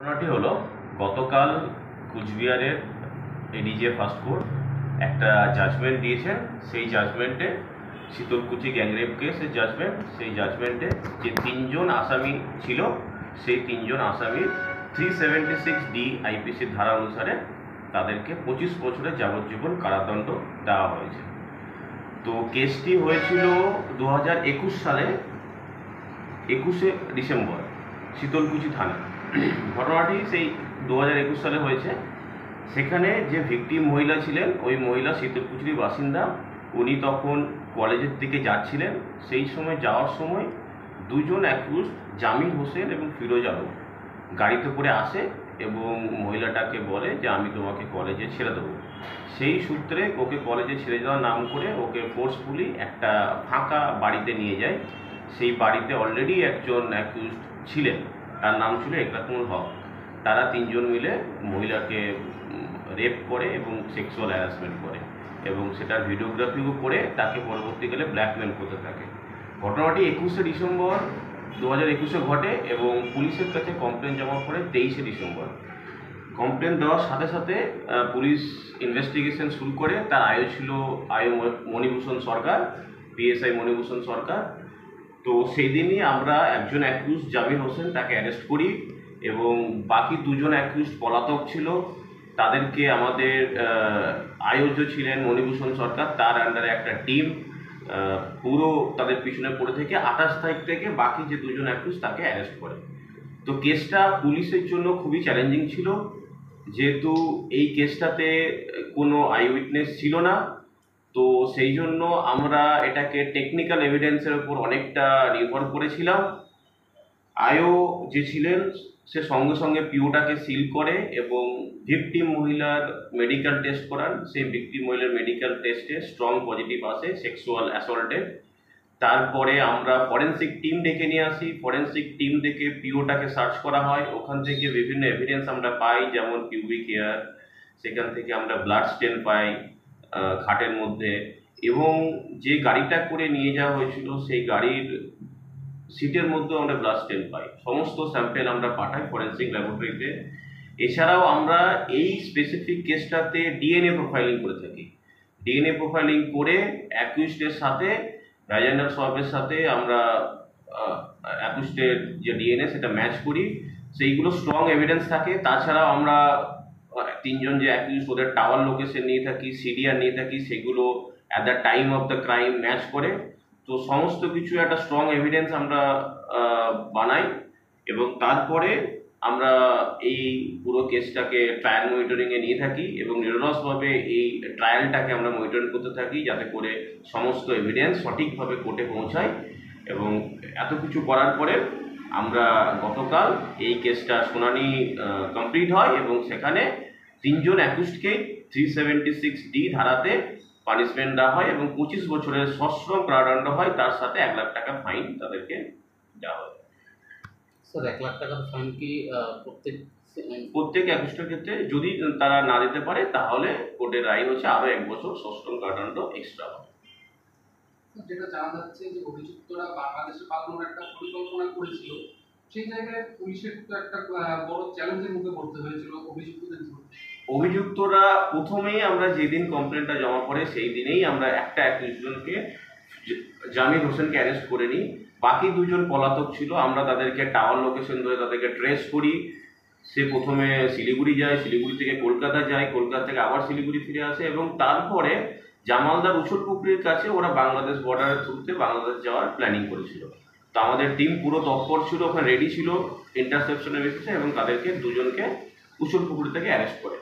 ঘটনাটি হলো গতকাল কুচবিহারের এডিজে ফাস্ট কোর্ট একটা জাজমেন্ট দিয়েছেন। সেই জাজমেন্টে শীতলকুচি গ্যাংরেপ কেসের জাজমেন্ট, সেই জাজমেন্টে যে তিনজন আসামি ছিল সেই তিনজন আসামির 376D আইপিসির ধারা অনুসারে তাদেরকে 25 বছরের যাবজ্জীবন কারাদণ্ড দেওয়া হয়েছে। তো কেসটি হয়েছিল 2021 সালে 21শে ডিসেম্বর শীতলকুচি থানা। ঘটনাটি সেই 2021 সালে হয়েছে। সেখানে যে ভিকটিম মহিলা ছিলেন, ওই মহিলা শীতলকুচির বাসিন্দা। উনি তখন কলেজের দিকে যাচ্ছিলেন। সেই সময় যাওয়ার সময় দুজন অ্যাকিউজড জামিল হোসেন এবং ফিরোজ আলম গাড়িতে করে আসে এবং মহিলাটাকে বলে যে আমি তোমাকে কলেজে ছেড়ে দেবো। সেই সূত্রে ওকে কলেজে ছেড়ে যাওয়ার নাম করে ওকে ফোর্সফুলি একটা ফাঁকা বাড়িতে নিয়ে যায়। সেই বাড়িতে অলরেডি একজন অ্যাকিউজড ছিলেন, তার নাম ছিল একরাতুল হক। তারা তিনজন মিলে মহিলাকে রেপ করে এবং সেক্সুয়াল হ্যারাসমেন্ট করে এবং সেটার ভিডিওগ্রাফিও করে তাকে পরবর্তীকালে ব্ল্যাকমেল করতে থাকে। ঘটনাটি 21শে ডিসেম্বর 2021-এ ঘটে এবং পুলিশের কাছে কমপ্লেন জমা পড়ে 23শে ডিসেম্বর। কমপ্লেন দেওয়ার সাথে সাথে পুলিশ ইনভেস্টিগেশন শুরু করে। তার ছিল মণিভূষণ সরকার, পিএসআই মণিভূষণ সরকার। তো সেই দিনই আমরা একজন অ্যাকিউজ জামিল হোসেন তাকে অ্যারেস্ট করি এবং বাকি দুজন অ্যাকিউজ পলাতক ছিল। তাদেরকে আমাদের আয়োজ্য ছিলেন মণিভূষণ সরকার, তার আন্ডারে একটা টিম পুরো তাদের পিছনে পড়ে থেকে 28 তারিখ থেকে বাকি যে দুজন অ্যাকিউজ তাকে অ্যারেস্ট করে। তো কেসটা পুলিশের জন্য খুবই চ্যালেঞ্জিং ছিল, যেহেতু এই কেসটাতে কোনো আই উইটনেস ছিল না। তো সেই জন্য আমরা এটাকে টেকনিক্যাল এভিডেন্সের উপর অনেকটা নির্ভর করেছিলাম। আয়ও যে ছিলেন সে সঙ্গে সঙ্গে পিওটাকে সিল করে এবং ভিকটিম মহিলার মেডিকেল টেস্ট করান। সেই ভিকটিম মহিলার মেডিকেল টেস্টে স্ট্রং পজিটিভ আসে সেক্সুয়াল অ্যাসল্টের। তারপরে আমরা ফরেন্সিক টিম ডেকে নিয়ে আসি। ফরেন্সিক টিম ডেকে পিওটাকে সার্চ করা হয়। ওখান থেকে বিভিন্ন এভিডেন্স আমরা পাই, যেমন পিউবিক হেয়ার, সেখান থেকে আমরা ব্লাড স্টেন পাই খাটের মধ্যে, এবং যে গাড়িটা করে নিয়ে যাওয়া হয়েছিল সেই গাড়ির সিটের মধ্যেও আমরা ব্লাড স্টেন পাই। সমস্ত স্যাম্পেল আমরা পাঠাই ফরেন্সিক ল্যাবরেটরিতে। এছাড়াও আমরা এই স্পেসিফিক কেসটাতে ডিএনএ প্রোফাইলিং করে থাকি। ডিএনএ প্রোফাইলিং করে অ্যাকিউজডের সাথে ভ্যাজাইনাল সোয়াবের সাথে আমরা অ্যাকিউজডের যে ডিএনএ সেটা ম্যাচ করি, সেইগুলো স্ট্রং এভিডেন্স থাকে। তাছাড়াও আমরা তিনজন যে অ্যাকিউজ ওদের টাওয়ার লোকেশন নিয়ে থাকি, সিডিআর নিয়ে থাকি, সেগুলো at the time of the crime match করে। তো সমস্ত কিছু একটা স্ট্রং এভিডেন্স আমরা বানাই এবং তারপরে আমরা এই পুরো কেসটাকে ট্রায়াল মনিটরিংয়ে নিয়ে থাকি এবং নিরলসভাবে এই ট্রায়ালটাকে আমরা মনিটরিং করতে থাকি, যাতে করে সমস্ত এভিডেন্স সঠিকভাবে কোর্টে পৌঁছায়। এবং এত কিছু করার পরে আমরা গতকাল এই কেসটা শুনানি কমপ্লিট হয় এবং সেখানে তিনজন অ্যাকিউজডকে 376D ধারাতে পানিশমেন্ট দেওয়া হয় এবং 25 বছরের সশ্রম কারাদণ্ড হয়, তার সাথে 1 লাখ টাকা ফাইন তাদেরকে দেওয়া হয়। স্যার 1 লাখ টাকার ফাইন কি প্রত্যেক অ্যাকিউজডের ক্ষেত্রে যদি তারা না দিতে পারে তাহলে কোর্টের রায় হচ্ছে আরো 1 বছর সশ্রম কারাদণ্ড এক্সট্রা হবে। যেটা জানা যাচ্ছে যে অভিযুক্তরা বাংলাদেশে পালানোর একটা পরিকল্পনা করেছিল, সেই জায়গায় পুলিশের তো একটা বড় চ্যালেঞ্জের মুখে পড়তে হয়েছিল অভিযুক্তদের জন্য। অভিযুক্তরা প্রথমেই আমরা যেদিন কমপ্লেনটা জমা পড়ে সেই দিনেই আমরা একটা অ্যাকিউজডকে জামিল হোসেনকে অ্যারেস্ট করে নিই। বাকি দুজন পলাতক ছিল, আমরা তাদেরকে টাওয়ার লোকেশন ধরে তাদেরকে ট্রেস করি। সে প্রথমে শিলিগুড়ি যায়, শিলিগুড়ি থেকে কলকাতা যায়, কলকাতা থেকে আবার শিলিগুড়ি ফিরে আসে এবং তারপরে জামালদার উছল পুকুরের কাছে ওরা বাংলাদেশ বর্ডারের থ্রুতে বাংলাদেশ যাওয়ার প্ল্যানিং করেছিল। তো আমাদের টিম পুরো তৎপর ছিল, ওখানে রেডি ছিল ইন্টারসেপশনের বেসিসে এবং তাদেরকে দুজনকে উছল পুকুর থেকে অ্যারেস্ট করে।